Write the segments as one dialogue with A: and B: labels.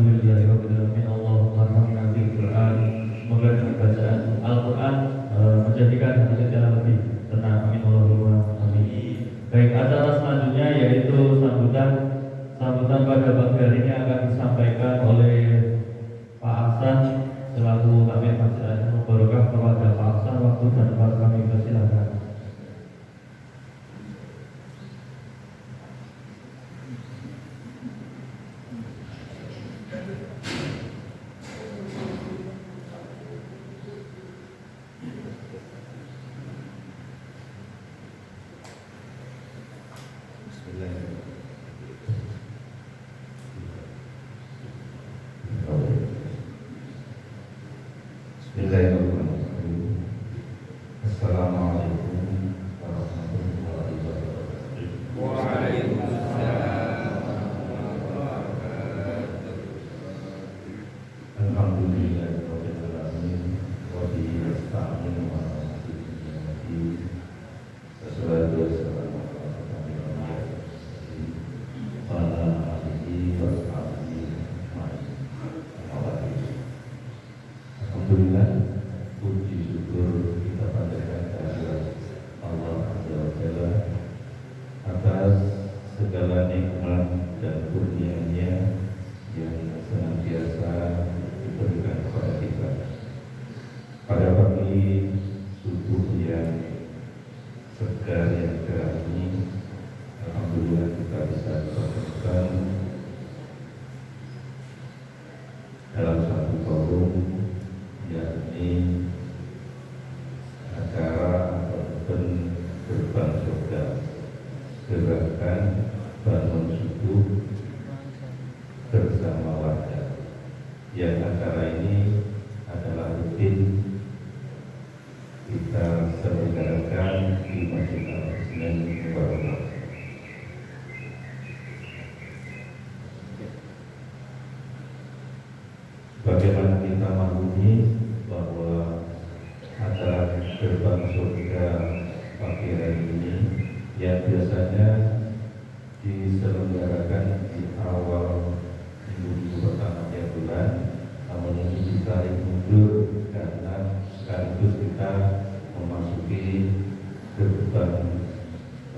A: Alhamdulillahirobbilalamin. Allahumma arhamna bil Quran. Semoga dengan bacaan Al-Quran menjadikan hati kita lebih tenang. Amin Allahumma amin. Baik, acara selanjutnya yaitu sambutan pada pagi hari ini akan disampaikan oleh Pak Aksan selaku Kabid Masjid Al-Mubarakah. Kepada Pak Aksan, waktu dan tempat kami persilakan.
B: Bismillahirrahmanirrahim. Assalamualaikum warahmatullahi wabarakatuh.
C: Waalaikumsalam warahmatullahi wabarakatuh.
B: Alhamdulillahirabbil alamin wa bihi nasta'inu ala umuri wassalatu wassalamu ala alihi wa sahbihi ajmain. Alhamdulillah, puji syukur kita panjatkan kehadirat Allah Azza wa Jalla atas segala nikmat dan kurnia-Nya yang senantiasa diberikan kepada kita. Pada pagi subuh yang segar yang cerah ini, alhamdulillah kita bisa bertemu dalam satu forum, yakni acara ataupun gerbang surga, gerakan bangun subuh bersama warga. Yang acara ini adalah rutin kita selenggarakan di Masjid Al-Husnain Mubarakah. Bagaimana kita maklumi bahwa acara gerbang surga pagi hari ini yang biasanya diselenggarakan di awal minggu pertama tiap bulan, namun ini ditarik mundur karena sekaligus kita memasuki gerbang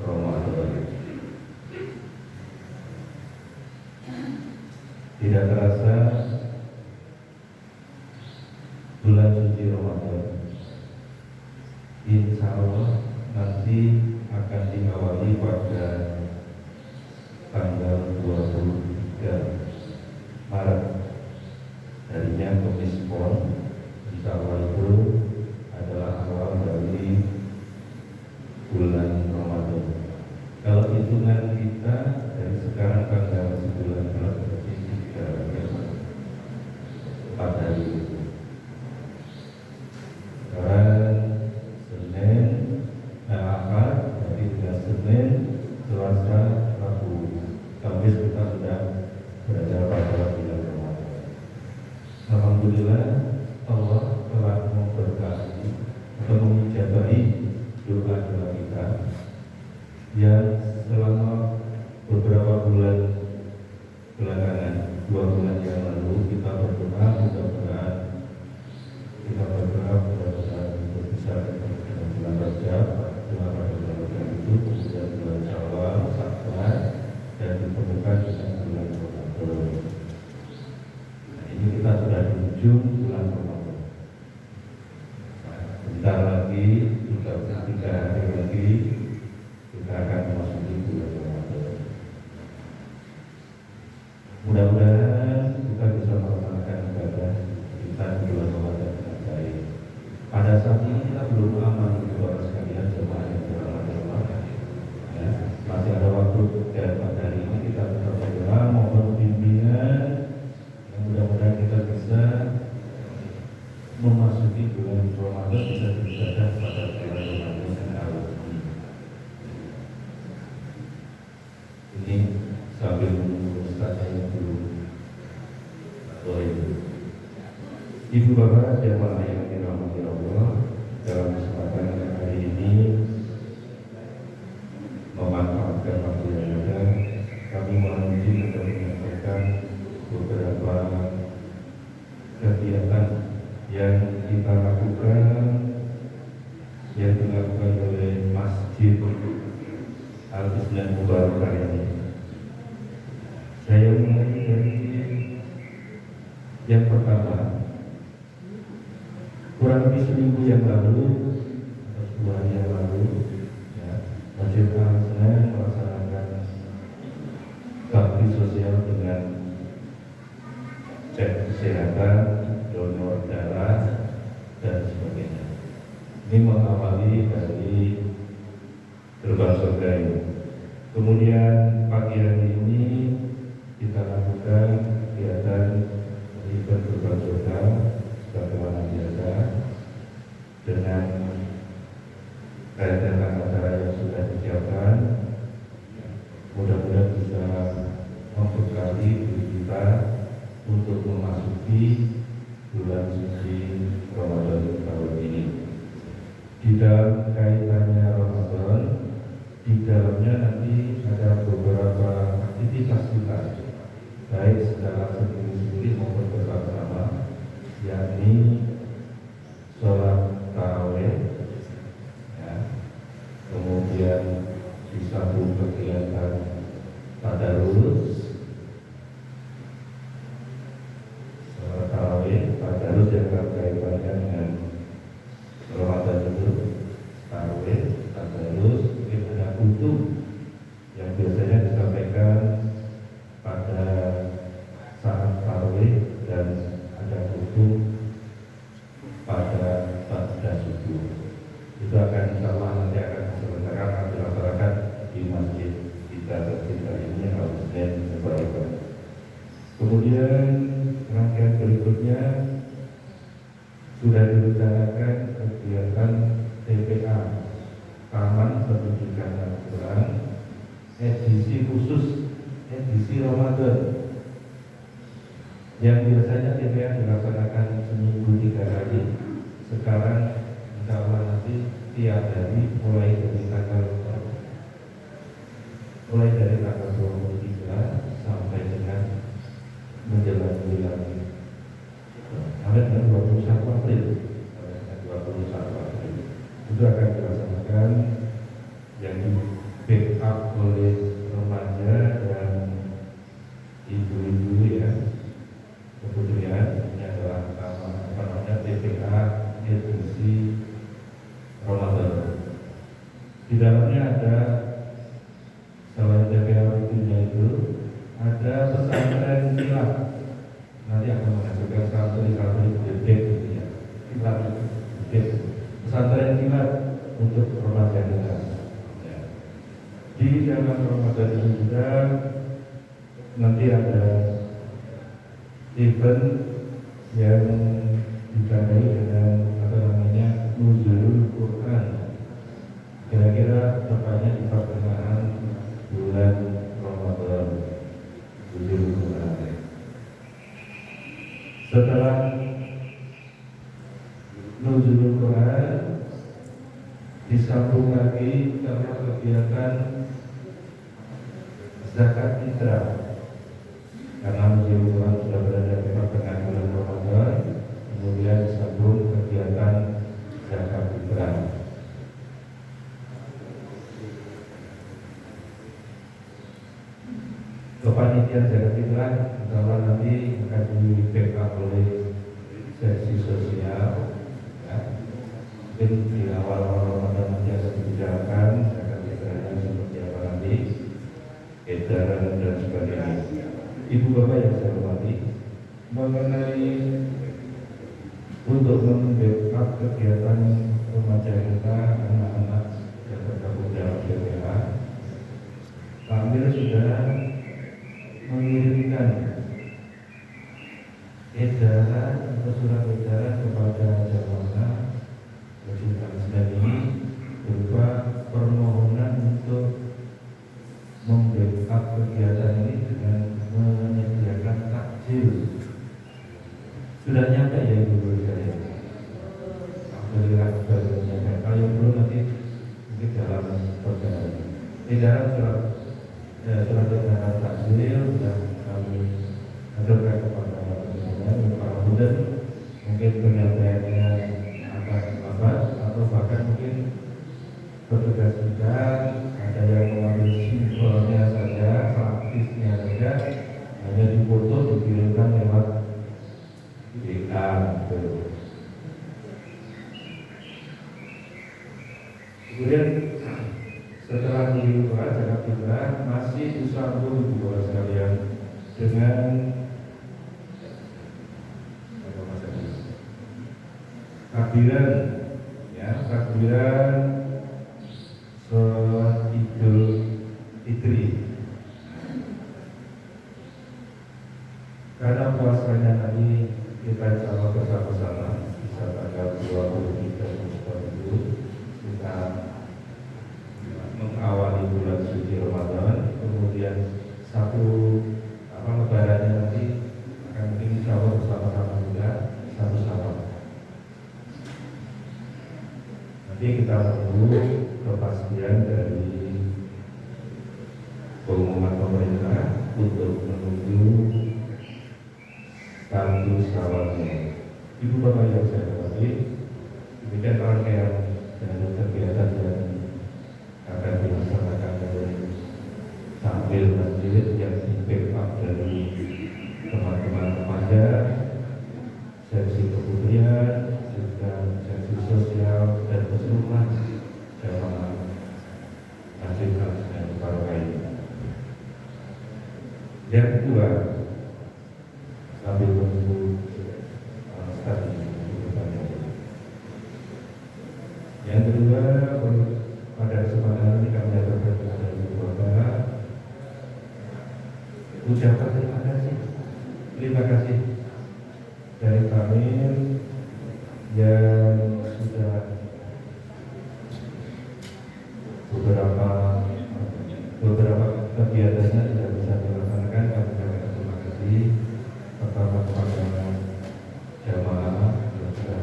B: Ramadan. Tidak terasa bulan suci Ramadan insya Allah nanti akan diawali pada tanggal 23 Maret, harinya Kamis Pon. Insya Allah itu adalah awal dari bulan Ramadan. Kalau hitungan kita dari sekarang tanggal sebulan berarti 4 hari itu. Sekarang Senin, Ahad, jadi dengan Senin, Selasa, Rabu, Kamis kita sudah berada pada bulan Ramadan. Alhamdulillah, Allah telah memberkati atau mengijabahi doa-doa kita yang selama beberapa bulan belakangan, 2 bulan yang lalu kita berdoa mudah-mudahan untuk bisa dengan bulan Rajab, doa pada bulan Rajab itu, kemudian bulan Syawal, Sya'ban, dan ditemukan dengan bulan Ramadan. Nah, ini kita sudah di ujung bulan Ramadan. Bentar lagi, 3 hari lagi, kita akan memasuki bulan Ramadan. Mudah-mudahan kita bisa melaksanakan ibadah kita di bulan Ramadan dengan baik. Pada saat ini kita belum aman saudara sekalian, jemaah yang berjamaah. Ya, masih ada waktu dan pada hari ini kita tetap berdoa mohon bimbingan yang mudah-mudahan kita bisa memasuki bulan Ramadan, bisa beribadah pada bulan Ramadan yang awal ini. Ini sambil menunggu Ustaz yang belum boleh. Ibu bapak jemaah yang dirahmati Allah, dalam kesempatan hari ini memanfaatkan waktu yang ada, kami mohon izin untuk menyampaikan beberapa kegiatan yang kita lakukan, yang dilakukan oleh Masjid Al-Islam Mubarak ini. Saya mulai dari yang pertama. Kurang lebih seminggu yang lalu atau 2 hari yang lalu, ya, Masjid Al-Islam melaksanakan bakti sosial dengan cek kesehatan, donor darah, dan sebagainya. Ini mengawali dari gerbang surga ini. Kemudian pagi hari ini kita lakukan kegiatan event gerbang surga sebagaimana biasa dengan kaitan acara yang sudah disiapkan. Mudah-mudahan bisa membekali diri kita untuk memasuki bulan suci Ramadan tahun ini. Di dalam kaitannya Ramadan, di dalamnya nanti ada beberapa aktivitas kita, baik secara sendiri-sendiri maupun bersama-sama, yakni sholat tarawih, ya, kemudian disambung kegiatan tadarus, sholat tarawih, tadarus yang berkaitannya dengan Ramadan itu, tarawih, tadarus, mungkin ada kutub yang biasanya disampaikan pada saat tarawih dan ada kutub pada subuh. Itu akan insyaallah nanti akan diselenggarakan dilaksanakan di masjid kita tercinta ini Al-Islam Mubarak. Kemudian rangkaian berikutnya sudah direncanakan kegiatan TPA Taman Pendidikan Al-Quran edisi khusus edisi Ramadan, yang biasanya TPA dilaksanakan seminggu 3 kali. Sekarang insya Allah nanti tiap hari mulai dari tanggal 23 sampai dengan menjelang bulan sampai dengan 21 April. Itu akan dilaksanakan yang di backup oleh remaja dan ibu-ibu, ya. Kemudian ini adalah TPA edisi Ramadan. Di dalamnya ada selain TPA rutinnya itu ada pesantren kilat. Nanti akan menghasilkan santri-santri bebek, gitu ya. Kilat bebek. Pesantren kilat untuk remaja kita. Ya. Di dalam Ramadan ini juga nanti ada event yang ditandai dengan Nuzulul Quran. Kira-kira tepatnya di pertengahan bulan Ramadan. Nuzulul Quran. Setelah Nuzulul Quran disambung lagi karena kegiatan zakat fitrah. Karena Nuzulul Quran sudah berada di pertengahan bulan Ramadan, kemudian disambung kegiatan zakat fitrah. Kepanitiaan zakat fitrah insya nanti akan di backup oleh sesi sosial, ya. Mungkin di awal Ramadan nanti akan dibicarakan zakat fitrahnya seperti apa nanti, edaran dan sebagainya. Ibu bapak yang saya hormati, mengenai untuk membackup kegiatan remaja kita, anak-anak yang tergabung dalam BPA, Pak Amir sudah mengirimkan edaran atau surat edaran kepada jamaah Masjid Al-Islam ini berupa permohonan untuk membackup kegiatan ini dengan menyediakan takjil. Sudah nyampe ya Ibu saya. Alhamdulillah sudah nyampe. Kalau yang belum nanti mungkin dalam perjalanan. Edaran surat edaran takjil sudah kami aturkan kepada para muda mungkin penyampaiannya agak lambat atau bahkan mungkin petugas kita ada yang mengambil simbolnya saja, praktisnya saja, hanya dipoto dikirimkan lewat WA gitu. Kemudian setelah mengirim doa zakat fitrah masih disambung ibu bapak sekalian dengan takbiran, ya takbiran sholat Idul Fitri. Karena puasanya tadi kita insya Allah bersama-sama bisa tanggal 23 Agustus itu kita mengawali bulan suci Ramadan, kemudian satu lebarannya nanti akan mungkin insya Allah bersama-sama juga satu Syawal. Nanti kita menunggu kepastian dari pengumuman pemerintah untuk menuju satu Syawalnya. Ibu bapak yang saya hormati, demikian rangkaian dari kegiatan yang akan dilaksanakan dari sambil masjid yang di-backup dari teman-teman remaja, seksi keputrian, juga seksi sosial dan keseluruhan jamaah masjid dan barokah ini. Yang kedua, sambil menunggu tadi yang kedua, pada kesempatan ini kami aturkan kepada ibu bapak ucapan terima kasih dari kami yang sudah beberapa kegiatannya tidak bisa dilaksanakan. Kami sampaikan terima kasih pertama kepada jamaah yang sudah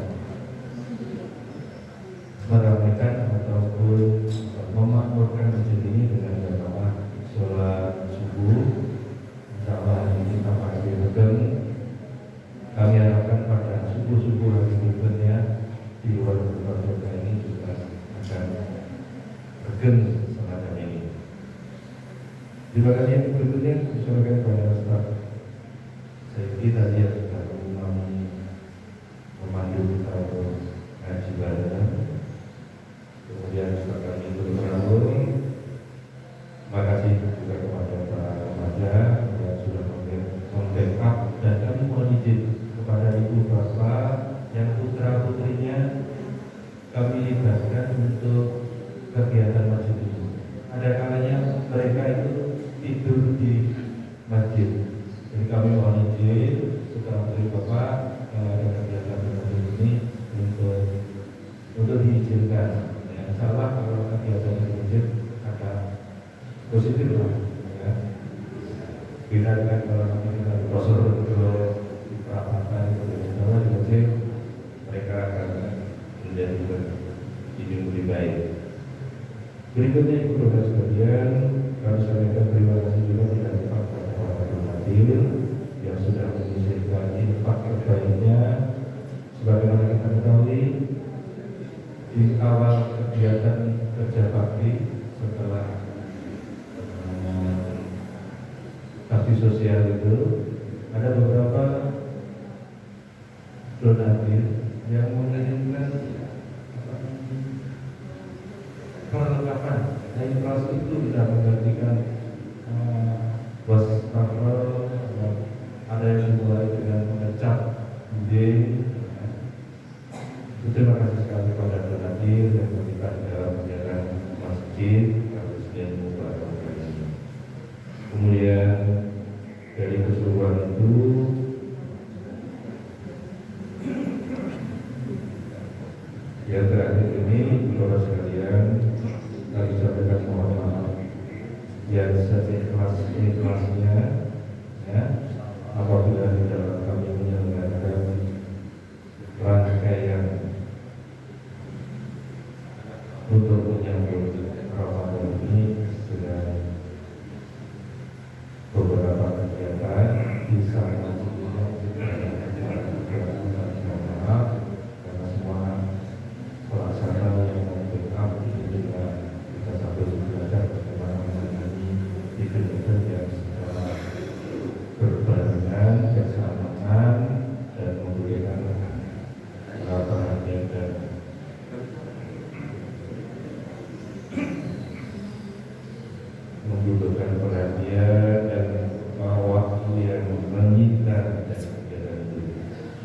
B: meramaikan ataupun memakmurkan masjid ini dengan jamaah sholat subuh. Insyaallah ini kita pasti regen. Kami harapkan pada subuh-subuh hari berikutnya di luar kota ini juga akan regen semacam ini. Terima kasih. Yang berikutnya disampaikan kepada staf saya tadi yang sudah memandu kita untuk ngaji bareng. Kemudian juga kami berterima terima kasih juga kepada para remaja yang sudah membackup, dan kami mohon izin kepada ibu bapak yang putra putrinya kami libatkan untuk kegiatan masjid ini. Ada kalanya mereka itu tidur di masjid, jadi kami mohon izin putra putri bapak yang ada kegiatan di masjid ini untuk diizinkan. Insyaallah kalau kegiatan di masjid akan positif lah, ya. Kita kan kalau nanti kita proses untuk diperapatan insyaallah di masjid mereka akan menjadi lebih baik. Berikutnya ibu bapak sekalian, kami sampaikan terima kasih juga kepada para hadir yang sudah menyisihkan infak terbaiknya. Sebagaimana kita ketahui, di awal kegiatan kerja bakti setelah bakti sosial itu ada beberapa donatur yang mengirimkan perlengkapan. Infrastruktur itu sudah menggantikan wastafel, ada yang dimulai dengan mengecat dinding. Terima kasih sekali kepada donatur yang terlibat dalam menjaga masjid Al-Hussein Mubarak ini. Kemudian dari keseluruhan itu yang terakhir ini saudara sekalian, kami sampaikan mohon maaf yang seikhlas-ikhlasnya, ya, apabila di dalam kami menyelenggarakan rangkaian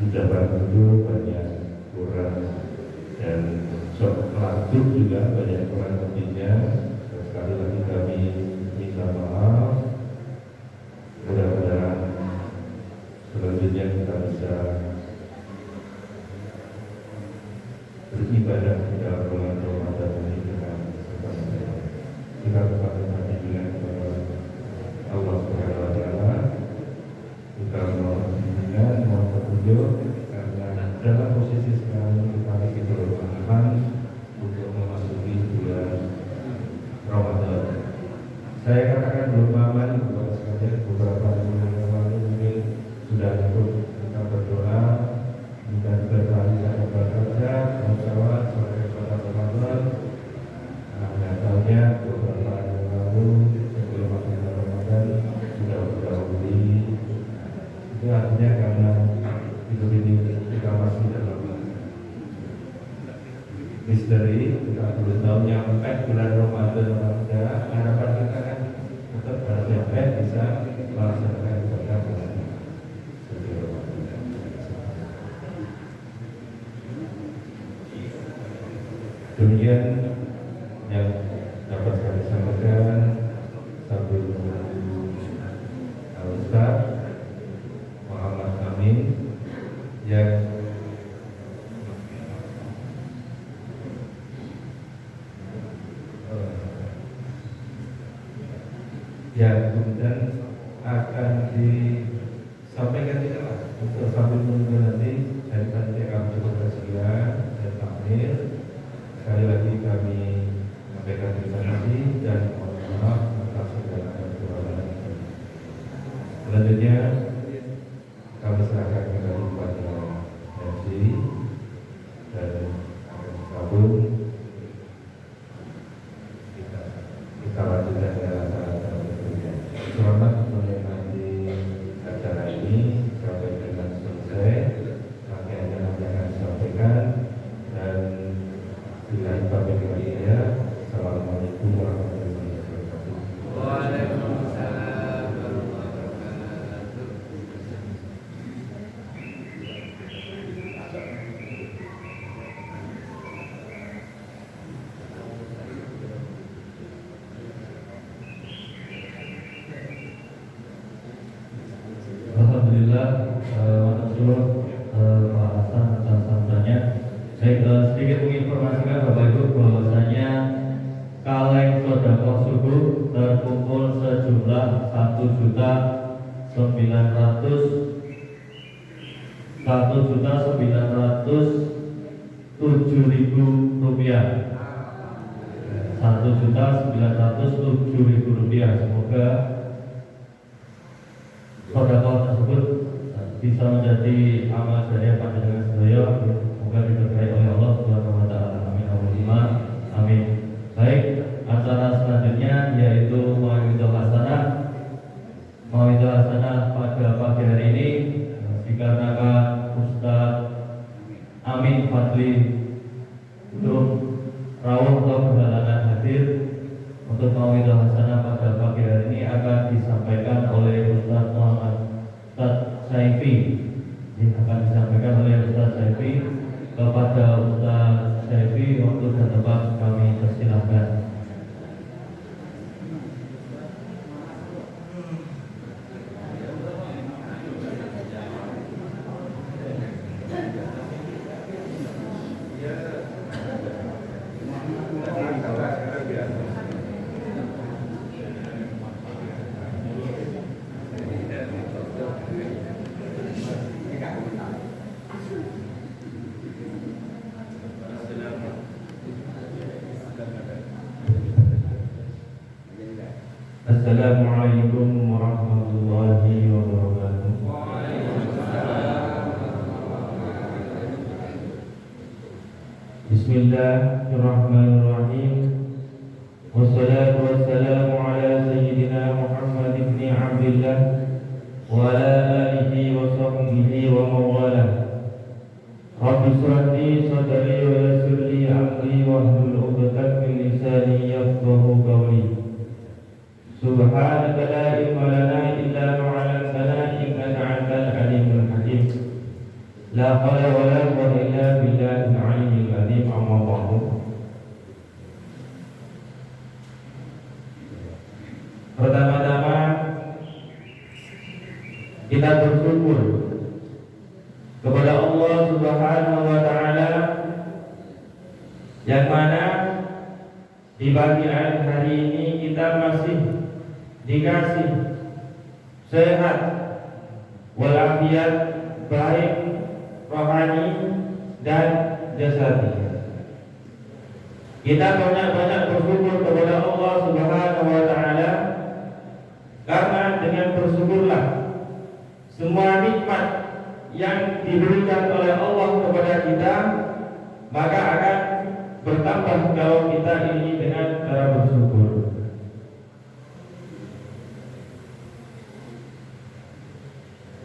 B: ucapan itu banyak kurang dan sok lanjut juga banyak kurang lebihnya. Sekali lagi kami minta maaf. Mudah-mudahan selanjutnya kita bisa beribadah di dalam bulan Ramadan ini dengan sepenuhnya. Kita tetap hati dengan kepada Allah Subhanahu Wa Taala. Kita mohon bimbingan, mohon petunjuk, karena dalam posisi sekarang kita lagi berpengalaman untuk memasuki bulan Ramadan. Saya katakan belum aman kepada sekalian, beberapa bulan yang lalu mungkin sudah ikut kita berdoa, minta berdoa saya bekerja, menjawab sebagai kota Ramadan. Nah, tahunya beberapa hari yang lalu sebelum masuk Ramadan sudah berdahului. Itu artinya karena hidup ini kita masih dalam misteri, kita belum tahu nyampe bulan Ramadan saja. Harapan kita kan tetap harus nyampe bisa melaksanakan ibadah bulan suci Ramadan. Demikian yang dapat kami sampaikan. Satu Al-Ustaz Muhammad Amin yang kemudian akan disampaikan juga untuk sambil menunggu nanti dari panitia kami cukup bersedia dan takmir. Sekali lagi kami sampaikan terima kasih dan mohon maaf atas segala kekurangan. Selanjutnya kami serahkan kembali kepada MC dan gabung kita lanjutkan dengan acara berikutnya. Selamat menikmati acara ini sampai dengan selesai. Rangkaiannya nanti akan disampaikan dan bila pamit kepada saya. Assalamualaikum warahmatullahi wabarakatuh.
C: Waalaikumsalam warahmatullahi wabarakatuh.
A: Alhamdulillah, matur Pak Hasan atas sambutannya. Baik, sedikit menginformasikan Bapak Ibu bahwasanya kaleng sedekah subuh terkumpul sejumlah 1.907.000 rupiah. 1.907.000 rupiah. Semoga sedekah tersebut bisa menjadi amal jariah panjenengan sedaya. Semoga diberkahi oleh Allah Subhanahu Wa Taala. Amin Allahumma amin. Baik, acara selanjutnya yaitu Mauidul Hasanah. Mauidul Hasanah pada pagi hari ini dikarenakan Ustaz Amin Fadli belum rawuh atau berhalangan hadir. Untuk Mauidul Hasanah pada pagi hari ini akan disampaikan oleh Ustaz Muhammad Ustaz Saifi. Ini akan disampaikan oleh Ustaz Saifi. Kepada Ustaz Saifi, waktu dan tempat kami persilahkan. Assalamualaikum warahmatullahi wabarakatuh. Bismillahirrahmanirrahim. Wassalatu wassalamu ala sayyidina Muhammad ibn Abdillah wa ala alihi wa sahbihi wa mawalah. Rabbi shrah li sadri wa yassir li amri wahlul 'uqdatam min lisani yafqahu qawli. Subhanaka la ilma lana illa ma 'allamtana innaka antal alimul hakim.
B: La haula wala quwwata illa billahil aliyyil azim. Amma ba'du. Pertama-tama kita bersyukur kepada Allah Subhanahu wa taala yang mana di pagi hari ini kita masih dikasih sehat walafiat baik rohani dan jasadi. Kita banyak-banyak bersyukur kepada Allah Subhanahu wa taala karena dengan bersyukurlah semua nikmat yang diberikan oleh Allah kepada kita maka akan bertambah kalau kita ini dengan cara bersyukur.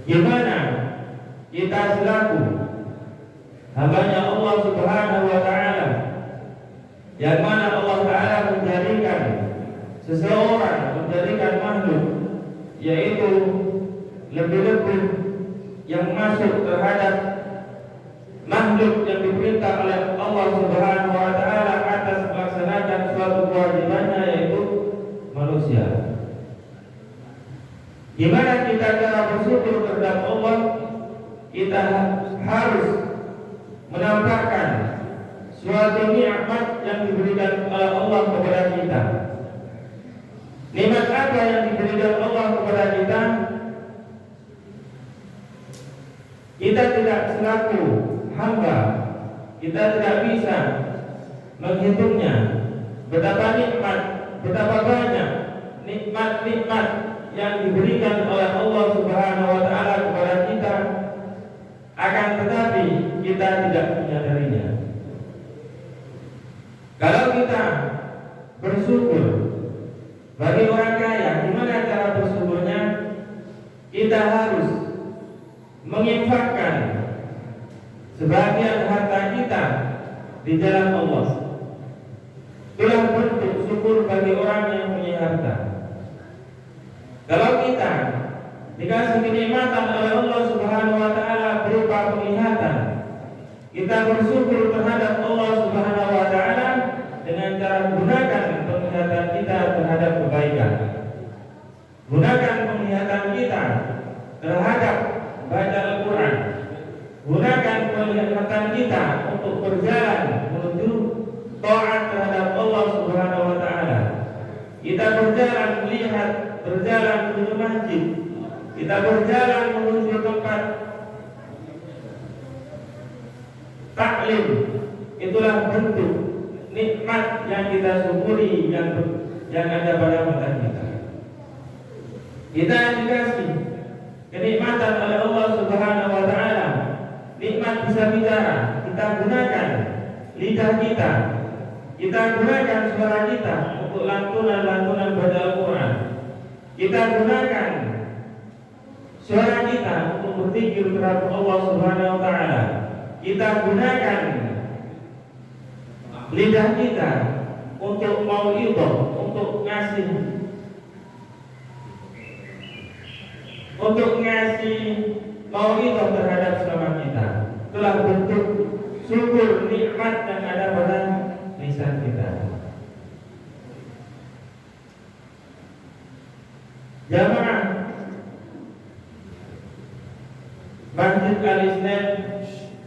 B: Gimana kita selaku hambanya Allah Subhanahu wa taala yang mana Allah taala menjadikan seseorang, menjadikan makhluk yaitu lebih-lebih yang masuk terhadap makhluk yang diperintah oleh Allah Subhanahu wa taala atas melaksanakan suatu kewajibannya yaitu manusia. Gimana kita cara bersyukur terhadap Allah? Kita harus menampakkan suatu nikmat yang diberikan oleh Allah kepada kita. Nikmat apa yang diberikan Allah kepada kita? Kita tidak selaku hamba, kita tidak bisa menghitungnya. Betapa nikmat, betapa banyak nikmat-nikmat yang diberikan oleh Allah Subhanahu wa taala kepada kita, akan tetapi kita tidak menyadarinya. Kalau kita bersyukur bagi orang kaya, gimana cara bersyukurnya? Kita harus menginfakkan sebagian harta kita di jalan Allah. Itulah bentuk syukur bagi orang yang punya harta. Kalau kita dikasih kenikmatan oleh Allah Subhanahu wa taala berupa penglihatan, kita bersyukur terhadap Allah Subhanahu wa taala dengan cara gunakan penglihatan kita terhadap kebaikan. Gunakan penglihatan kita terhadap baca Al-Quran. Gunakan penglihatan kita untuk berjalan menuju taat terhadap Allah Subhanahu wa taala. Kita berjalan melihat, berjalan menuju masjid, kita berjalan menuju tempat taklim. Itulah bentuk nikmat yang kita syukuri yang ada pada mata kita. Kita dikasih kenikmatan oleh Allah Subhanahu wa taala. Nikmat bisa bicara, kita gunakan lidah kita. Kita gunakan suara kita untuk lantunan-lantunan baca Al-Quran. Kita gunakan suara kita untuk berzikir terhadap Allah Subhanahu wa taala. Kita gunakan lidah kita untuk mau'idhah, untuk ngasih mau'idhah terhadap sesama kita. Itulah bentuk syukur nikmat yang ada pada lisan kita. Jamaah Masjid Al-Islam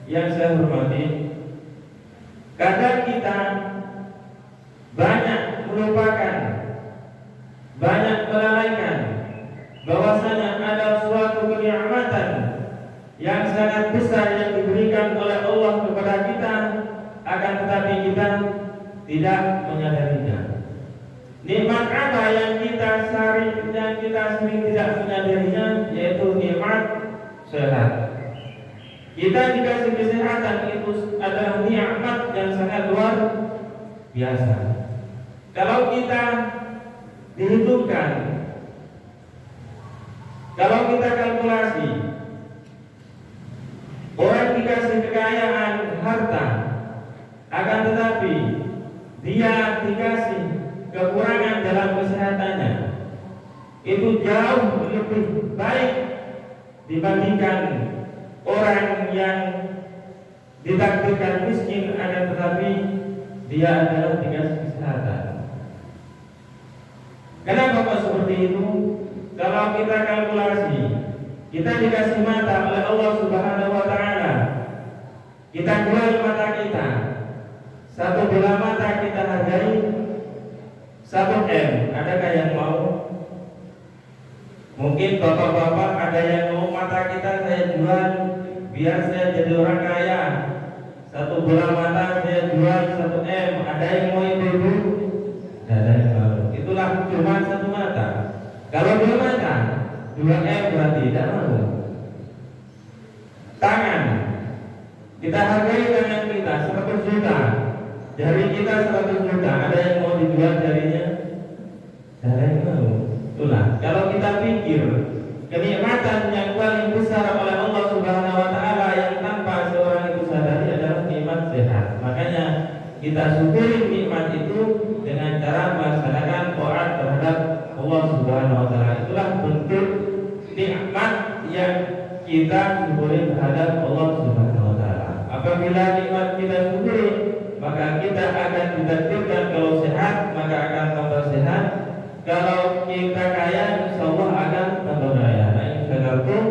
B: yang saya hormati, kadang kita banyak melupakan, banyak melalaikan bahwasanya ada suatu kenikmatan yang sangat besar yang diberikan oleh Allah kepada kita, akan tetapi kita tidak menyadarinya. Nikmat apa yang kita sering tidak menyadarinya, yaitu nikmat sehat. Kita dikasih kesehatan, itu adalah nikmat yang sangat luar biasa. Kalau kita dihitungkan, kalau kita kalkulasi, orang dikasih kekayaan harta, akan tetapi dia dikasih kekurangan dalam kesehatannya, itu jauh lebih baik dibandingkan
A: orang yang ditakdirkan miskin akan tetapi dia adalah dikasih kesehatan. Kenapa kok seperti itu? Kalau kita kalkulasi, kita dikasih mata oleh Allah Subhanahu wa taala. Kita jual mata kita. Satu bola mata kita hargai 1 M. Adakah yang mau? Mungkin bapak-bapak ada yang mau mata kita saya jual biar saya jadi orang kaya. Satu bola mata saya jual 1 M. Ada yang mau ibu-ibu? Tidak ada yang mau. Itulah cuma 1 mata. Kalau 2 mata, 2 M berarti tidak mau. Tangan, kita hargai tangan kita 100 juta. Jari kita 100 juta. Ada yang mau dijual jarinya? Tidak ada yang mau. Itulah. Kalau kita pikir kenikmatan yang paling besar oleh Allah Subhanahu wa taala yang tanpa seorang itu sadari adalah nikmat sehat. Makanya kita syukuri nikmat itu dengan cara melaksanakan taat terhadap Allah Subhanahu wa taala. Itulah bentuk nikmat yang kita syukuri terhadap Allah Subhanahu wa taala. Apabila nikmat kita syukuri, maka kita akan ditakdirkan kalau sehat, maka akan tambah sehat. Kalau kita kaya, insyaallah akan tambah kaya. La in syakartum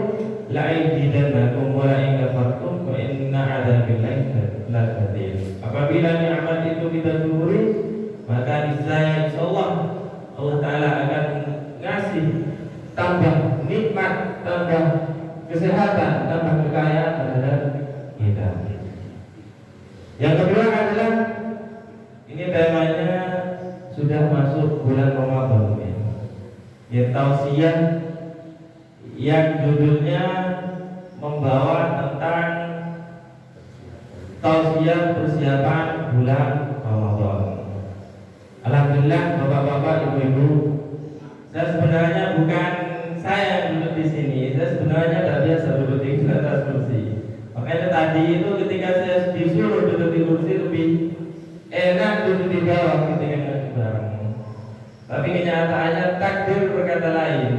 A: la azidannakum wa la in kafartum fa inna 'adzabi lasyadid. Apabila nikmat itu kita syukuri, maka niscaya insyaallah Allah taala akan ngasih tambah nikmat, tambah kesehatan, tambah kekayaan terhadap kita. Yang kedua adalah ini temanya sudah masuk bulan Ramadan ya. Tausiah yang judulnya membawa tentang tausiah persiapan bulan Ramadan. Alhamdulillah bapak-bapak, ibu-ibu, saya sebenarnya bukan saya yang duduk di sini. Saya sebenarnya tidak biasa duduk di atas kursi. Makanya tadi itu ketika saya disuruh duduk di kursi lebih enak duduk di bawah ketika ngaji bareng. Tapi kenyataannya takdir berkata lain.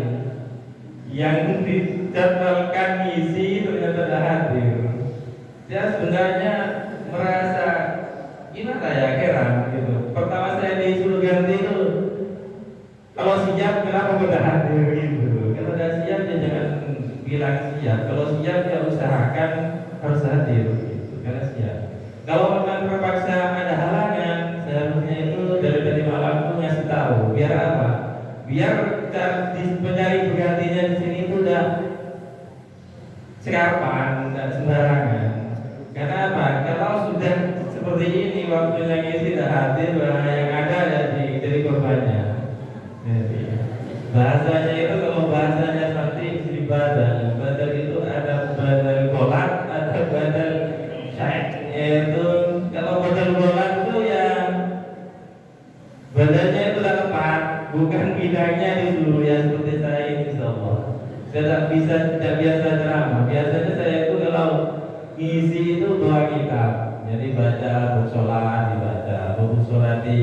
A: Yang dijadwalkan ngisi ternyata tidak hadir. Saya sebenarnya merasa gimana ya, heran gitu. Pertama saya disuruh ganti itu, kalau siap kenapa tidak hadir gitu. Kalau tidak siap ya jangan bilang siap. Kalau siap ya usahakan harus hadir gitu, karena siap. Kalau memang terpaksa ada halangan, seharusnya itu dari malam itu ngasih tahu. Biar apa? Biar pencari penggantinya di sini itu udah sekapan, tidak sembarangan. Karena apa? Kalau sudah seperti ini waktunya ngisi tidak hadir, yang ada jadi korbannya. Jadi, bahasanya itu kalau bahasanya nanti istri badal itu ada badal kolat, ada badal syaik. Yaitu kalau badal kolat itu ya badalnya itu udah tepat, bukan bidangnya disuruh ya seperti saya ini insyaallah. Saya tidak biasa ceramah. Biasanya saya itu kalau ngisi itu doa kitab. Jadi baca bersolat, dibaca bersolat di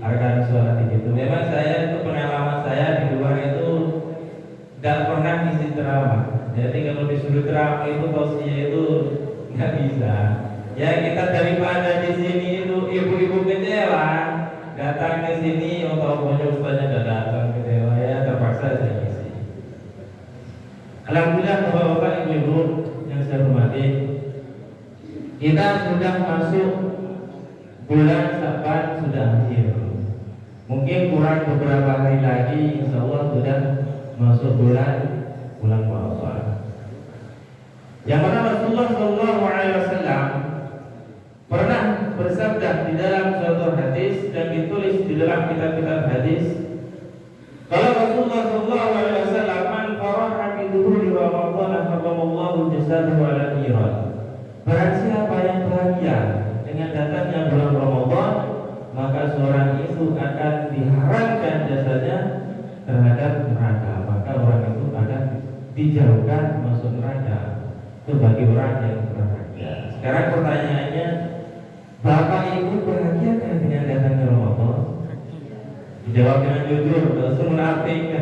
A: arkan sholat gitu. Memang saya itu pengalaman saya di luar itu tidak pernah ngisi ceramah. Jadi kalau disuruh ceramah itu tausiah itu nggak bisa. Ya kita daripada di sini itu ibu-ibu kecewa datang ke sini untuk punya ustaznya tidak datang kecewa, ya terpaksa saya ngisi. Alhamdulillah bapak-bapak, ibu-ibu yang saya hormati, kita sudah masuk bulan Syaban, sudah akhir. Mungkin kurang beberapa hari lagi, insya Allah sudah masuk bulan Ramadan. Yang mana Rasulullah SAW pernah bersabda di dalam suatu hadis dan ditulis di dalam kitab-kitab hadis. Kalau Rasulullah SAW man faraha bi dhuhuri Ramadan haqqallahu jasadahu ala niran. Barang siapa yang bahagia dengan datangnya bulan Ramadan, maka seorang itu akan diharamkan jasanya terhadap neraka. Maka orang itu akan dijauhkan masuk neraka. Itu bagi orang yang berbahagia. Sekarang pertanyaannya, Bapak Ibu bahagia kan dengan datangnya Ramadan? Dijawab dengan jujur, langsung munafik.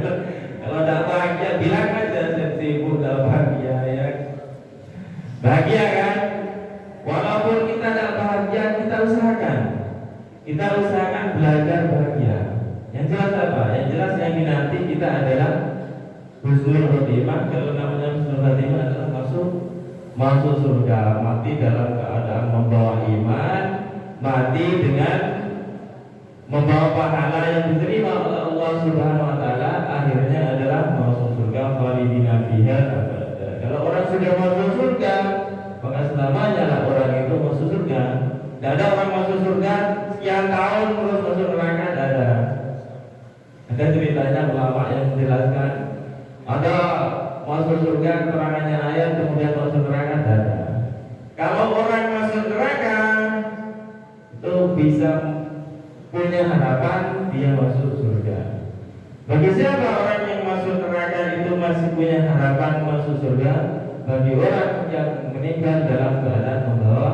A: Kalau tidak bahagia, bilang aja saya sibuk, tidak bahagia ya.
B: Bahagia kan? Walaupun kita tidak bahagia, kita usahakan. Kita usahakan belajar bahagia. Yang jelas apa? Yang jelas yang nanti kita adalah husnul khotimah. Kalau namanya husnul khotimah adalah masuk surga, mati dalam keadaan membawa iman, mati dengan membawa pahala yang diterima oleh Allah Subhanahu wa taala, akhirnya adalah masuk surga khalidina fiha abada. Kalau orang sudah masuk surga, maka selamanya lah orang itu masuk surga. Tidak ada orang masuk surga sekian tahun terus masuk neraka, tidak ada. Ada ceritanya ulama yang menjelaskan ada masuk surga keterangannya ayat kemudian masuk neraka, tidak ada. Kalau orang masuk neraka itu bisa punya harapan dia masuk surga. Bagi siapa orang yang masuk neraka itu masih punya harapan masuk surga? Bagi orang yang meninggal dalam keadaan membawa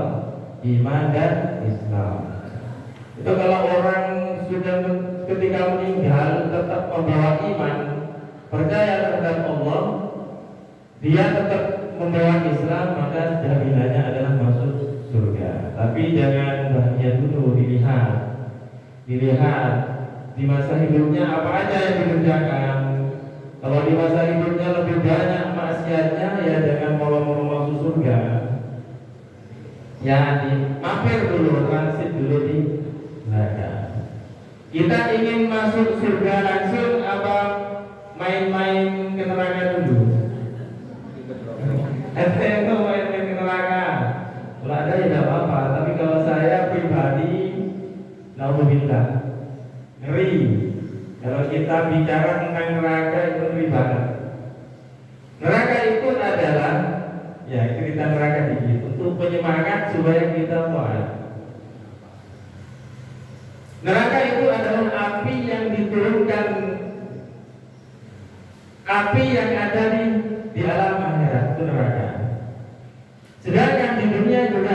B: iman dan Islam. Itu kalau orang sudah ketika meninggal tetap membawa iman, percaya terhadap Allah, dia tetap membawa Islam, maka jaminannya adalah masuk surga. Tapi jangan bahagia dulu, dilihat di masa hidupnya apa aja yang dikerjakan. Kalau di masa hidupnya lebih banyak maksiatnya, ya jangan mau masuk surga. Ya, mampir dulu, transit dulu di neraka. Kita ingin masuk surga langsung apa main-main ke neraka dulu? Ente itu main-main ke neraka. Kalau ada ya tidak apa-apa, tapi kalau saya pribadi, naudzubillah, ngeri. Kalau kita bicara tentang neraka itu ngeri banget. Neraka itu adalah, ya cerita neraka dikit untuk penyemangat supaya kita kuat. Neraka itu adalah api yang diturunkan, api yang ada di alam akhirat, itu neraka. Sedangkan di dunia juga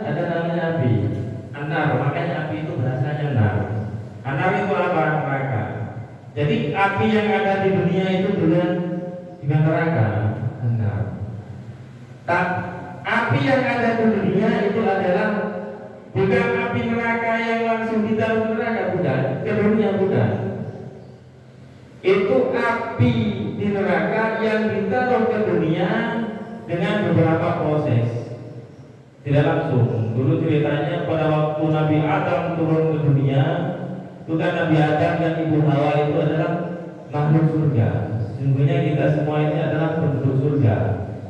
B: ada namanya api, anar, makanya api itu bahasanya nar. Anar itu apa? Neraka. Jadi api yang ada di dunia itu juga neraka, anar. Api yang ada di dunia itu adalah bukan api neraka yang langsung ditaruh neraka, bukan, ke dunia bukan. Itu api di neraka yang ditaruh ke dunia dengan beberapa proses. Tidak langsung. Dulu ceritanya pada waktu Nabi Adam turun ke dunia, itu kan Nabi Adam dan Ibu Hawa itu adalah makhluk surga. Sesungguhnya kita semua ini adalah penduduk surga.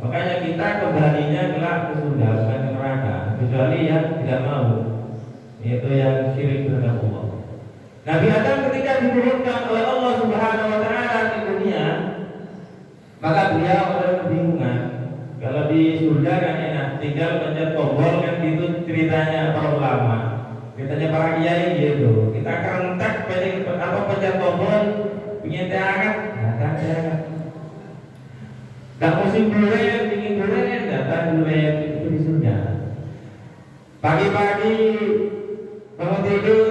B: Makanya kita kembalinya kelak ke surga, bukan ke neraka. Kecuali yang tidak mau, yaitu yang syirik terhadap Allah. Nabi Adam ketika diturunkan oleh Allah Subhanahu wa taala ke dunia, maka beliau adalah kebingungan. Kalau di surga kan enak, tinggal pencet tombol kan, gitu ceritanya para ulama, ceritanya para kiai gitu. Kita kerentak pencet tombol, ingin diangkat, datang diangkat. Tak musim durian, ingin durian, datang durian, itu di surga. Pagi-pagi bangun tidur,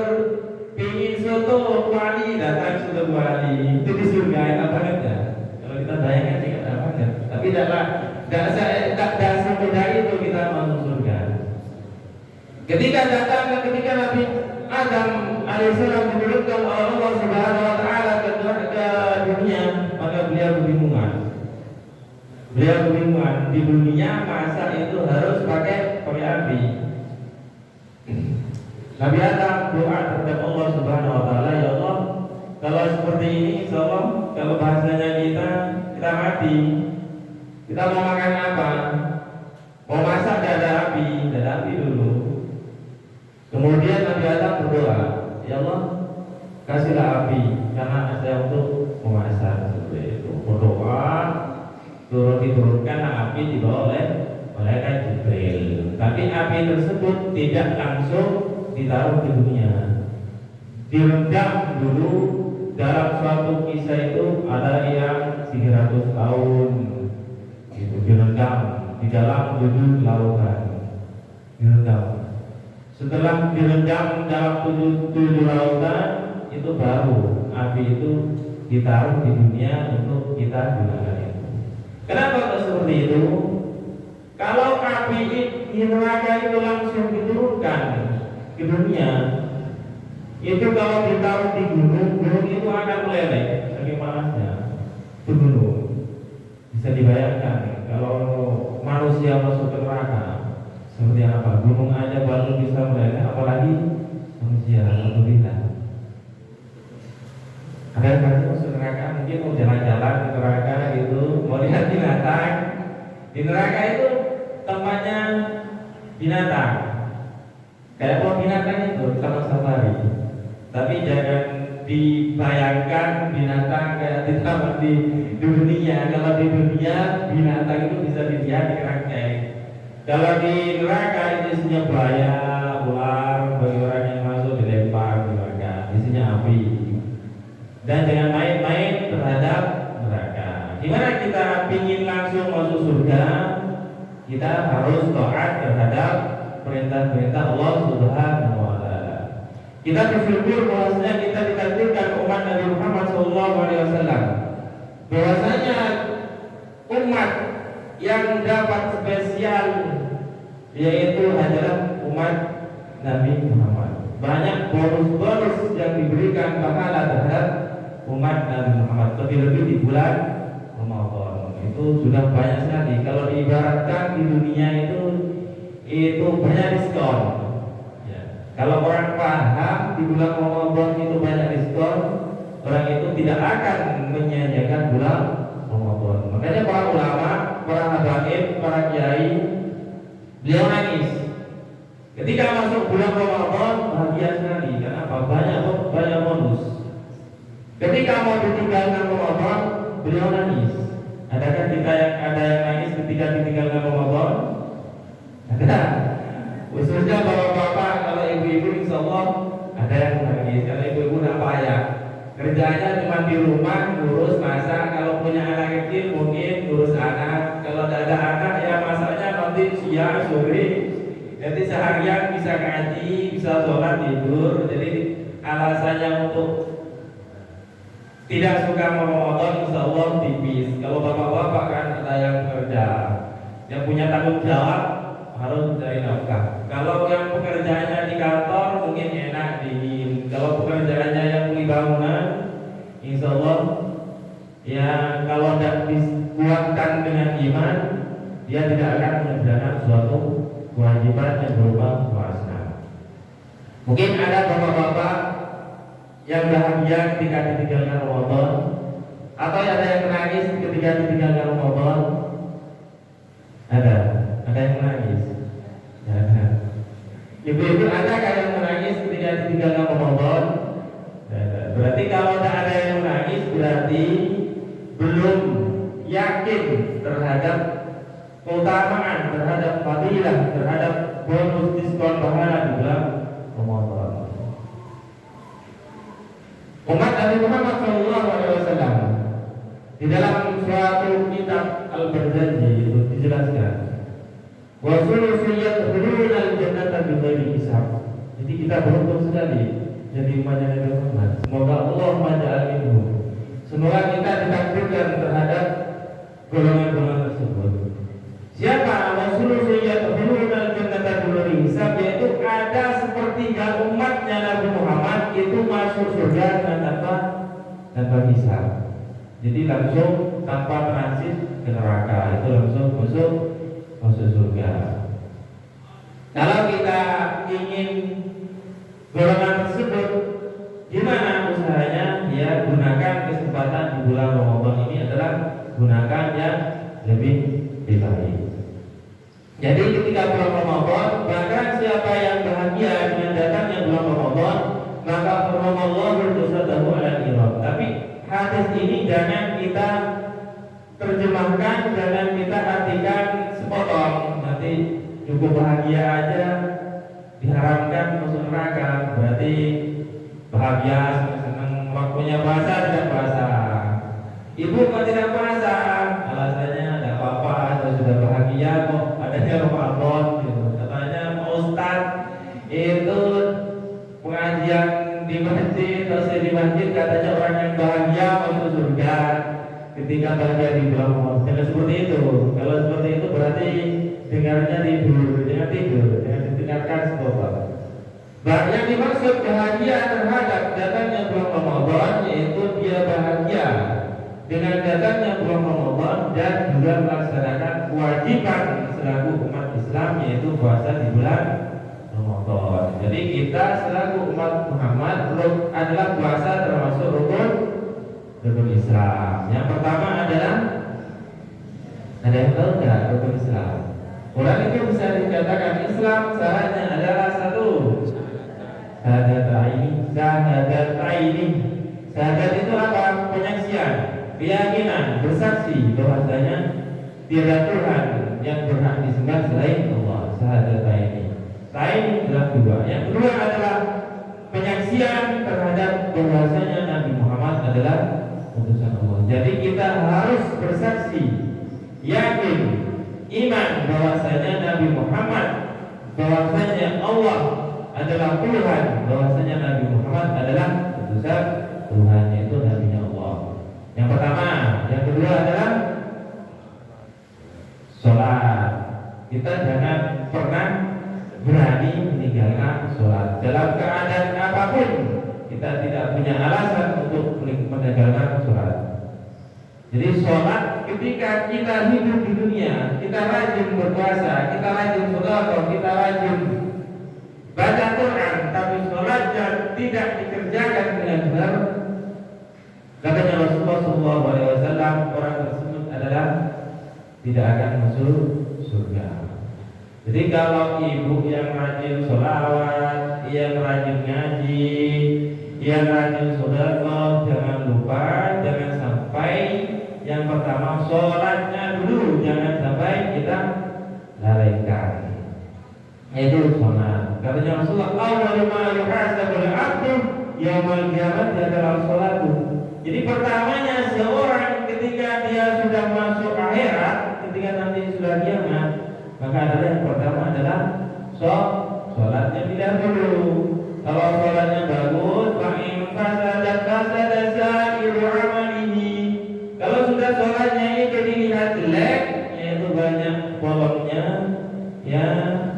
B: ingin soto kuali, datang soto kuali, itu di surga, enak banget ya. Kalau kita bayangkan sih enak banget, tapi tidak semudah itu kita masuk surga. Ketika Nabi Adam alaihissalam diturunkan oleh Allah Subhanahu wa taala ke dunia, maka beliau kebingungan. Di dunia masa itu harus pakai api. Nabi Adam doa kepada Allah Subhanahu wa taala, ya Allah, kalau seperti ini insyaallah kalau bahasanya kita mati. Kita mau makan apa? Mau masak tidak ada api dulu. Kemudian Nabi Adam berdoa, ya Allah, kasihlah api karena saya untuk memasak. Seperti itu. Berdoa, diturunkan api dibawa oleh malaikat Jibril. Tapi api tersebut tidak langsung ditaruh di dunia. Direndam dulu. Dalam suatu kisah itu ada yang 300 tahun itu direndam di dalam 7 lautan. Direndam. Setelah direndam dalam 7 lautan, itu baru api itu ditaruh di dunia untuk kita gunakan itu. Kenapa kok seperti itu? Kalau
A: api di neraka itu langsung diturunkan ke dunia, itu kalau ditaruh di gunung, gunung itu akan meleleh saking panasnya. Itu gunung. Bisa dibayangkan kalau manusia masuk ke neraka seperti apa? Gunung aja baru bisa meleleh, apalagi manusia atau bintang. Ada yang masuk neraka mungkin mau jalan-jalan ke neraka gitu, mau lihat binatang. Di neraka itu tempatnya binatang. Kayak mau binatang itu taman safari. Tapi jangan dibayangkan binatang kayak di taman di dunia. Kalau di dunia binatang itu bisa dilihat di kerangkeng. Kalau di neraka itu isinya buaya, ular, bagi orang yang masuk dilempar ke neraka. Isinya api. Dan jangan main-main terhadap neraka. Gimana kita ingin langsung masuk surga? Kita harus taat terhadap perintah-perintah Allah Subhanahu wa taala. Kita bersyukur bahwasanya kita ditakdirkan umat Nabi Muhammad SAW. Bahwasanya umat yang dapat spesial yaitu adalah umat Nabi Muhammad. Banyak bonus-bonus yang diberikan pahala terhadap umat Nabi Muhammad, lebih-lebih di bulan Ramadan. Itu sudah banyak sekali. Kalau diibaratkan di dunia itu banyak diskon. Ya. Kalau orang paham di bulan Ramadan itu banyak diskon, orang itu tidak akan menyanyiakan bulan Ramadan. Makanya para ulama, para habaib, para kiai, beliau nangis ketika masuk bulan Ramadan, bahagia sekali. Kenapa? Banyak bonus. Ketika mau ditinggalkan Ramadan, beliau nangis. Adakah kita yang nangis ketika ditinggalkan Ramadan? Ada. Khususnya bapak-bapak, kalau ibu-ibu insya Allah ada yang nangis. Kalau ibu-ibu tidak payah, kerjanya cuma di rumah ngurus masak. Kalau punya anak kecil mungkin ngurus anak. Kalau tidak ada anak ya masaknya nanti siang sore. Jadi seharian bisa ngaji, bisa sholat tidur. Jadi alasannya untuk tidak suka Ramadan insya Allah tipis. Kalau bapak-bapak kan ada yang bekerja, yang punya tanggung jawab harus mencari nafkah. Kalau yang pekerjaannya di kantor mungkin enak dingin. Kalau pekerjaannya yang di bangunan, insya Allah ya kalau tidak dikuatkan dengan iman, dia tidak akan mengerjakan suatu kewajiban yang berupa puasa. Mungkin ada bapak-bapak yang bahagia ketika ditinggalkan Ramadan, atau ada yang menangis ketika ditinggalkan Ramadan. Ada yang menangis. Ada. Ibu-ibu ada yang menangis ketika ditinggalkan Ramadan? Ada. Berarti kalau tidak ada yang menangis berarti belum yakin terhadap keutamaan, terhadap fadilah, terhadap bonus diskon pahala di bulan Ramadan. Umat Nabi Muhammad SAW di dalam suatu kitab Al-Barzanji itu dijelaskan wa sulusiyyat hulul al-jannata bighairi hisab. Jadi kita beruntung sekali jadi umatnya Nabi Muhammad. Semoga Allah maja'al minhum. Semoga kita ditakdirkan terhadap golongan-golongan tersebut. Siapa sulusiyyat hulul al-jannata bighairi hisab, yaitu ada sepertiga umatnya Nabi Muhammad itu masuk surga dengan tanpa hisab. Jadi langsung tanpa transit ke neraka, itu langsung masuk surga. Kalau kita ingin golongan tersebut, gimana usahanya? Ya gunakan kesempatan di bulan Ramadan ini adalah gunakan yang lebih baik. Jadi ketika bulan Ramadan, bahkan siapa yang bahagia dengan datangnya bulan Ramadan, maka Allah bersadahu ala iram. Tapi hadis ini jangan kita terjemahkan, jangan kita artikan sepotong. Nanti cukup bahagia aja diharamkan masuk neraka. Berarti bahagia, senang waktunya puasa tidak puasa. Ibu kok tidak puasa? Alasannya tidak apa-apa, saya sudah bahagia kok adanya Ramadan gitu. Katanya Pak Ustaz itu pengajian di masjid, terus di masjid katanya orang yang bahagia masuk surga ketika bahagia di bulan Ramadan. Jangan seperti itu. Kalau seperti itu berarti dengarnya tidur, dengan didengarkan stopper. Yang dimaksud bahagia terhadap datangnya bulan Ramadan yaitu dia bahagia dengan datangnya bulan Ramadan dan juga melaksanakan kewajiban selaku umat Islam yaitu puasa di bulan Ramadan. Jadi kita selaku umat Muhammad adalah puasa termasuk rukun Islam. Yang pertama adalah, ada yang tahu nggak rukun Islam? Orang itu bisa dikatakan Islam syaratnya adalah satu, syahadataini. Syahadat itu apa? Penyaksian, keyakinan, bersaksi bahwasanya tiada Tuhan yang berhak disembah selain Allah. Syahadataini. Tain adalah dua. Yang kedua adalah penyaksian terhadap bahwasanya Nabi Muhammad adalah utusan Allah. Jadi kita harus bersaksi, yakin, iman bahwasanya Nabi Muhammad, bahwasanya Allah adalah Tuhan, bahwasanya Nabi Muhammad adalah utusan Tuhan, yaitu nabinya Allah. Yang pertama, yang kedua adalah sholat. Kita jangan pernah berani meninggalkan sholat dalam keadaan apapun. Kita tidak punya alasan untuk meninggalkan sholat. Jadi sholat ketika kita hidup di dunia, kita rajin berpuasa, kita rajin sedekah, kita rajin baca Quran, tapi sholatnya tidak dikerjakan dengan benar, katanya Rasulullah SAW, orang tersebut adalah tidak akan masuk surga. Jadi kalau ibu yang rajin sholawat, yang rajin ngaji, yang rajin sedekah, jangan lupa, jangan sampai yang pertama sholatnya dulu, jangan sampai kita lalaikan. Itu sholat. Katanya Rasulullah, awwalu ma yuhasabul 'abdu yaumil qiyamah adalah sholatu. Jadi pertamanya seorang ketika dia sudah masuk akhirat, ketika nanti sudah kiamat, maka adalah yang pertama adalah sholatnya tidak dulu. Kalau sholatnya bagus, fa'in fasadat sa'iru amalihi. Kalau sudah sholatnya itu dilihat jelek, yaitu banyak bolongnya, ya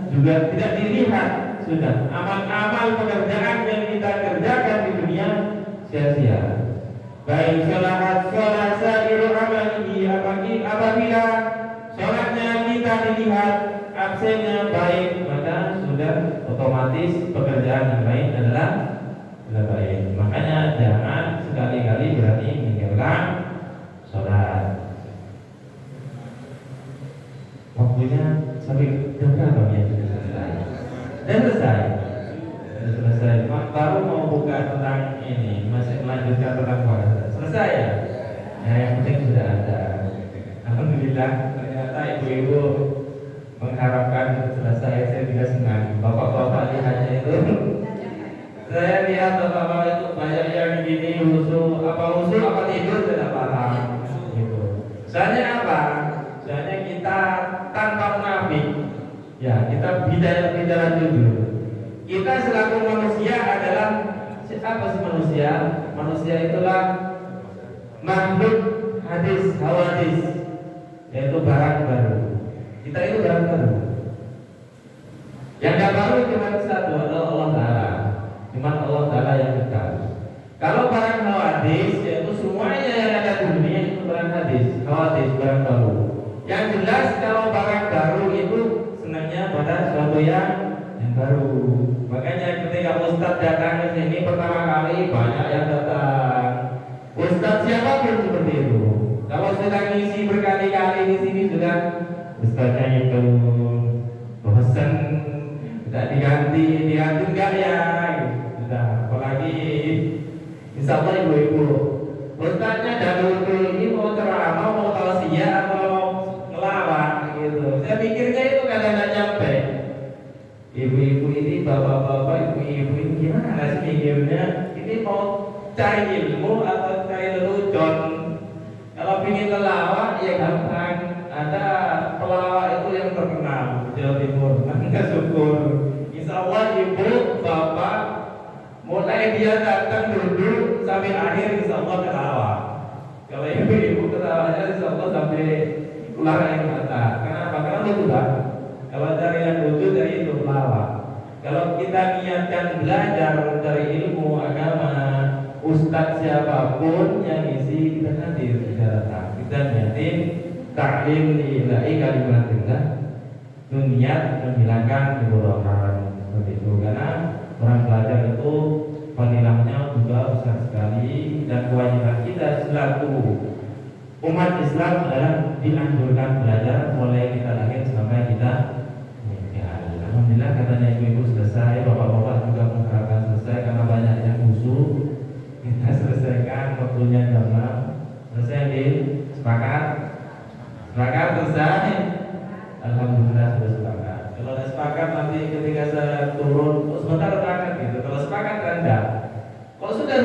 A: juga tidak dilihat, sudah amal-amal pekerjaan yang kita kerjakan di dunia sia-sia. Baik sholat sa'iru amalihi, apabila sholatnya kita dilihat absennya baik, maka sudah otomatis pekerjaan yang lain adalah baik. Makanya jangan sekali-kali berani meninggalkan sholat. Waktunya sampai jam berapa ya? Sudah selesai. Baru mau buka tentang ini, masih melanjutkan tentang puasa. Selesai ya? Ya, yang penting sudah ada. Alhamdulillah, ternyata ibu-ibu mengharapkan selesai, saya juga senang. Bapak-bapak lihatnya itu, saya lihat bapak-bapak itu banyak yang gini husu apa tidur tidak paham. Gitu. Soalnya apa? Soalnya kita tanpa munafik, ya kita bicara jujur. Kita selaku manusia adalah apa sih manusia? Manusia itulah makhluk hawadis, yaitu barang baru. Kita itu barang baru. Yang gak baru cuma satu, adalah Allah Ta'ala. Cuma Allah Ta'ala yang kekal. Kalau barang hawadis, yaitu semuanya yang ada di dunia itu barang hadis, hawadis, barang baru. Yang jelas kalau barang baru itu senangnya pada sesuatu yang baru. Makanya ketika Ustadz datang ke sini pertama kali banyak yang datang. Ustadz siapapun seperti itu. Kalau sudah ngisi berkali-kali di sini sudah Ustadznya itu bosan, tidak diganti enggak ya? Sudah. Apalagi insya Allah ibu-ibu, Ustadznya dahulu ini mau ceramah, mau tausiah atau mau ngelawak gitu. Saya pikirnya itu kadang nggak nyampe. Ibu-ibu ini, bapak-bapak, ibu-ibu ini gimana sih mikirnya? Ini mau cari ilmu atau cari lelucon? Kalau ingin lelawak ya gampang. Ada pelawak itu yang terkenal di Jawa Timur, namanya Syukur. Insya Allah ibu, bapak, mulai dia datang dulu sampai akhir insya Allah ketawa. Kalau ibu-ibu ketawanya insya Allah sampai keluar air mata. Kenapa? Karena lucu banget.
D: kita niatkan belajar mencari ilmu agama, ustadz siapapun yang isi kita hadir secara kita niatin taklim lillahi kalimatillah, itu niat menghilangkan kebodohan seperti itu. Karena orang belajar itu fadilahnya juga besar sekali, dan kewajiban kita selaku umat Islam adalah dianjurkan belajar mulai kita lahir sampai kita meninggal. Alhamdulillah katanya ibu-ibu selesai, bapak-bapak juga mengharapkan selesai karena banyak yang khusus. Kita selesaikan waktunya jam 6. Selesai din? Sepakat? Sepakat selesai? Alhamdulillah sudah sepakat. Kalau tidak sepakat nanti ketika saya turun, oh, sebentar berangkat gitu. Kalau sepakat rendah. Kalau sudah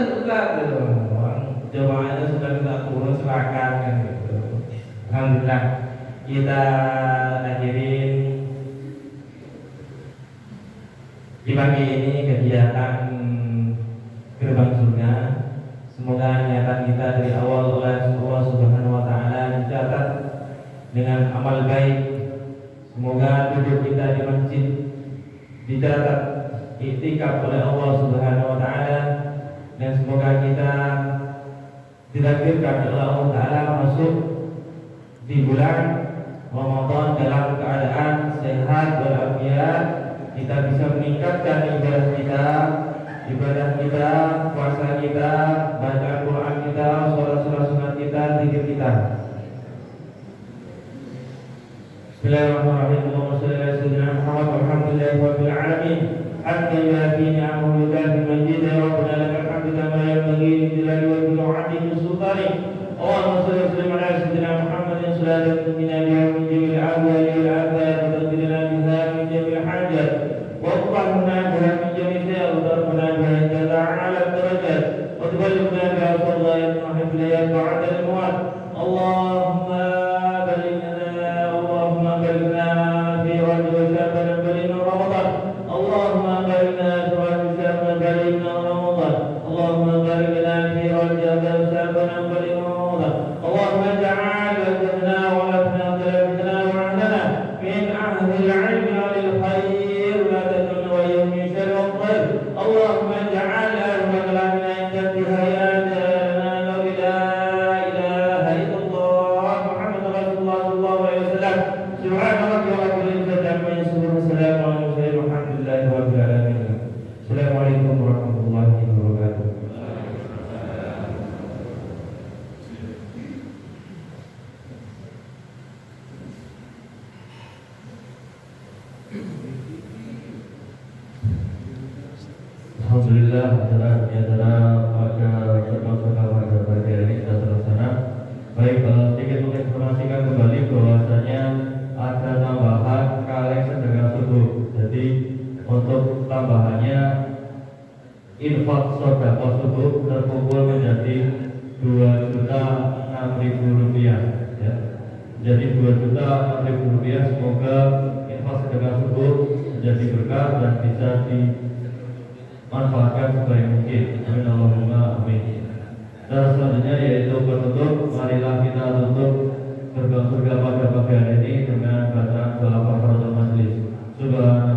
D: gitu, orang jamaahnya sudah kita turun sepakat kan gitu. Alhamdulillah kita akhirin di pagi ini kegiatan gerbang surga. Semoga niatan kita dari awal oleh Allah Subhanahu wa taala dicatat dengan amal baik. Semoga duduk kita di masjid dicatat iktikaf oleh Allah Subhanahu wa taala, dan semoga kita ditakdirkan oleh Allah taala masuk di bulan Ramadan dalam keadaan sehat walafiat. Kita bisa meningkatkan ibadah kita, puasa kita, bacaan Quran kita, sholat sunat kita, zikir kita. Bismillahirrahmanirrahim. Allahumma shalli ala sayyidina Muhammad walhamdulillahi rabbil alamin. Hatta yuafi ni'amahu yudafi majida ya Rabbana lakal hamdu kama yanbaghi li jalali wajhika wa 'azimi sultanik. Allahumma shalli wa sallim ala sayyidina Muhammadin salatan tunjina biha min jami'il ahwali wal afat wa taqdirna biha min jami'il hajat wa tuqahhirna biha min jami'il sayyi'at wa tarfa'na biha indaka 'ala darajat wa tuballighna biha fadlan wa hifdhan ba'da al-mawt. Allahumma balighna fi rajab Sya'ban balighna Ramadan. Allahumma balighna fi rajab Sya'ban balighna Ramadan. Allahumma balighna fi rajab Sya'ban balighna Ramadan. Allahumma ja'al wajhana wa lafna qalbana wa 'ahlana min ahli al-'ilmi wal khair wa tadunna wa yawmi syarr wa khair. Allahumma ja'al ahli kalamina inda hayatana la ilaha illallah Muhammadur Rasulullah sallallahu alaihi wasallam. Subhana rabbika rabbil izzati amma yasifun wa salamun alal mursalin walhamdulillahi rabbil alamin. Assalamualaikum warahmatullahi wabarakatuh.
A: Alhamdulillah acara pada pertemuan pada ini sudah terlaksana. Baik, sedikit menginformasikan kembali bahwasanya ada tambahan kaleng sedekah subuh. Jadi untuk tambahannya infak sedekah subuh terkumpul menjadi 2.006.000 rupiah. Ya. Jadi 2.006.000 rupiah. Semoga infak sedekah subuh menjadi berkah dan bisa dimanfaatkan sebaik mungkin. Amin Allahumma amin. Dan selanjutnya yaitu penutup. Marilah kita tutup gerbang surga pada pagi hari ini dengan bacaan doa kafaratul majlis. Subhanallah.